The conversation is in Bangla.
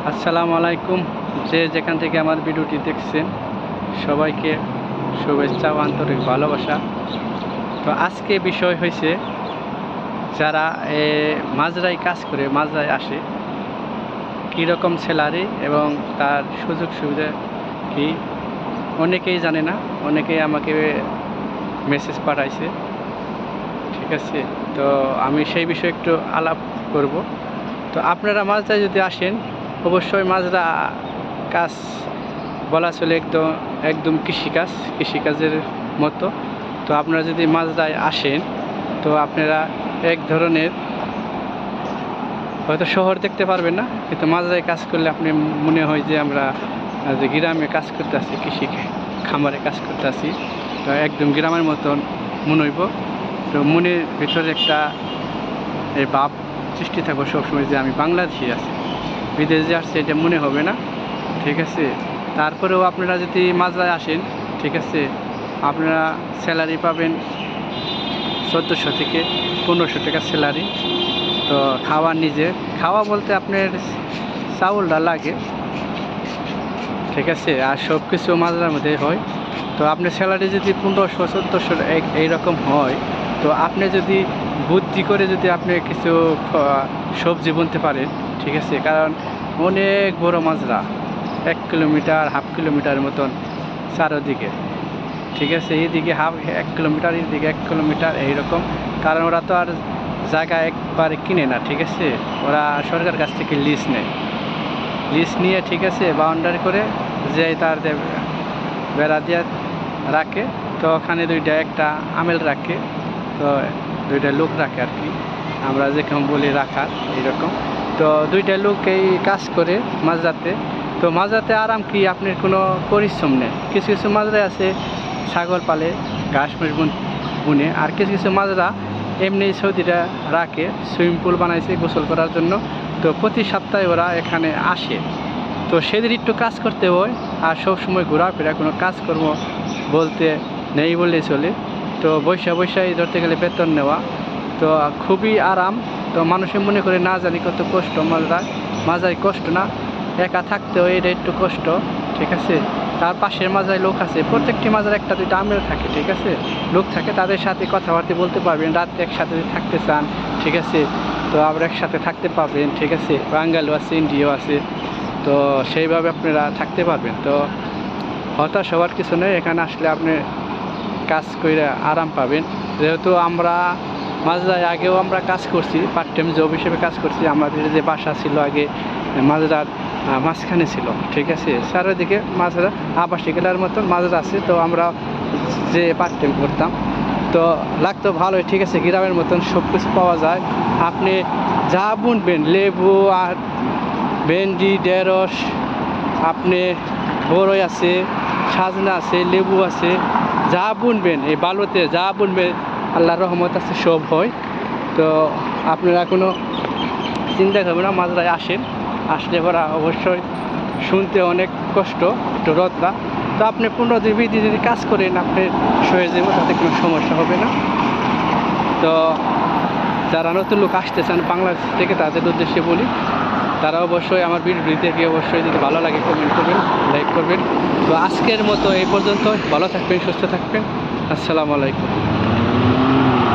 আসসালামু আলাইকুম। যে যেখান থেকে আমার ভিডিওটি দেখছেন সবাইকে শুভেচ্ছা ও আন্তরিক ভালোবাসা। তো আজকে বিষয় হয়েছে, যারা মাজরায় কাজ করে, মাজরায় আসে, কীরকম স্যালারি এবং তার সুযোগ সুবিধা কি অনেকেই জানে না। অনেকেই আমাকে মেসেজ পাঠাইছে, ঠিক আছে। তো আমি সেই বিষয়ে একটু আলাপ করব। তো আপনারা মাজরায় যদি আসেন, অবশ্যই মাজরা কাজ বলা চলে একদম একদম কৃষিকাজের মতো। তো আপনারা যদি মাজরায় আসেন, তো আপনারা এক ধরনের হয়তো শহর দেখতে পারবেন না, কিন্তু মাজরায় কাজ করলে আপনি মনে হয় যে আমরা যে গ্রামে কাজ করতে আসি, কৃষি খামারে কাজ করতে আসি। তো একদম গ্রামের মতন মনে হইব। তো মনের ভিতরে একটা এই ভাব সৃষ্টি থাকবো সবসময় যে আমি বাংলাদেশে আছি, বিদেশে আসছে এটা মনে হবে না, ঠিক আছে। তারপরেও আপনারা যদি মাজরায় আসেন, ঠিক আছে, আপনারা স্যালারি পাবেন 1400 থেকে 1500 টাকা স্যালারি। তো খাওয়া বলতে আপনার চাউলটা লাগে, ঠিক আছে, আর সব কিছু মাজরার মধ্যে হয়। তো আপনার স্যালারি যদি 1500 1400 এইরকম হয়, তো আপনি যদি বুদ্ধি করে যদি আপনি কিছু সবজি বুনতে পারেন, ঠিক আছে, কারণ অনেক বড় মাজরা, 1 কিলোমিটার হাফ কিলোমিটার মতন চারোদিকে, ঠিক আছে। এইদিকে 1 কিলোমিটার, এইদিকে 1 কিলোমিটার, এইরকম। কারণ ওরা তো আর জায়গা একবারে কিনে না, ঠিক আছে, ওরা সরকার কাছ থেকে লিজ নেয়। লিজ নিয়ে, ঠিক আছে, বাউন্ডারি করে যে তার বেড়া দিয়ে রাখে। তো ওখানে একটা আমেল রাখে, তো 2টা লোক রাখে আর কি, আমরা যেরকম বলি রাখার, এইরকম। তো 2টা লোক এই কাজ করে মাজরাতে। তো মাজরাতে আরাম কি, আপনার কোনো পরিশ্রম নেই। কিছু কিছু মাজরায় আছে ছাগল পালে, ঘাস মাস বুনে, আর কিছু কিছু মাজরা এমনি সৌদিরা রাখে, সুইমিং পুল বানাইছে গোসল করার জন্য। তো প্রতি সপ্তাহে ওরা এখানে আসে। তো সেদিন একটু কাজ করতে হয়, আর সবসময় ঘোরাফেরা, কোনো কাজকর্ম বলতে নেই বললেই চলে। তো বৈশাই ধরতে গেলে বেতন নেওয়া, তো খুবই আরাম। তো মানুষে মনে করে না জানি কত কষ্ট মাজরায় কষ্ট না, একা থাকতে হয়, এটা একটু কষ্ট, ঠিক আছে। তার পাশের মাজরায় লোক আছে, প্রত্যেকটি মাজরা 1-2টা আমেল থাকে, ঠিক আছে, লোক থাকে, তাদের সাথে কথাবার্তা বলতে পারবেন। রাত্রে একসাথে থাকতে চান, ঠিক আছে, তো আবার একসাথে থাকতে পারবেন, ঠিক আছে। বাঙালিও আছে, ইন্ডিয়াও আছে, তো সেইভাবে আপনারা থাকতে পারবেন। তো হতাশ হওয়ার কিছু নেই, এখানে আসলে আপনি কাজ করে আরাম পাবেন। যেহেতু আমরা মাজরায় আগেও আমরা কাজ করছি, পার্ট টাইম জব হিসেবে কাজ করছি। আমাদের যে বাসা ছিল আগে মাজরার মাঝখানে ছিল, ঠিক আছে, চারিদিকে মাজরা, আবাসিকেলার মতন মাজরা আছে। তো আমরা যে পার্ট টাইম করতাম, তো লাগতো ভালোই, ঠিক আছে, গ্রামের মতন সব কিছু পাওয়া যায়। আপনি যা বুনবেন, লেবু আর ভেন্ডি, ঢেঁড়স, আপনি বড়ই আছে, সাজনা আছে, লেবু আছে, যা বুনবেন এই বালুতে, যা বুনবেন আল্লাহর রহমত আছে, সব হয়। তো আপনারা কোনো চিন্তা করবেন না, মাজরায় আসলে ওরা অবশ্যই শুনতে অনেক কষ্ট, একটু রোদরা। তো আপনি 15 দিন 20 দিন যদি কাজ করেন, আপনি সয়ে যাবেন, তাতে কোনো সমস্যা হবে না। তো যারা নতুন লোক আসতে চান বাংলাদেশ থেকে, তাদের উদ্দেশ্যে বলি, তারা অবশ্যই আমার ভিডিওটি দেখে অবশ্যই যদি ভালো লাগে কমেন্ট করবেন, লাইক করবেন। তো আজকের মতো এই পর্যন্ত, ভালো থাকবেন, সুস্থ থাকবেন। আসসালামু আলাইকুম।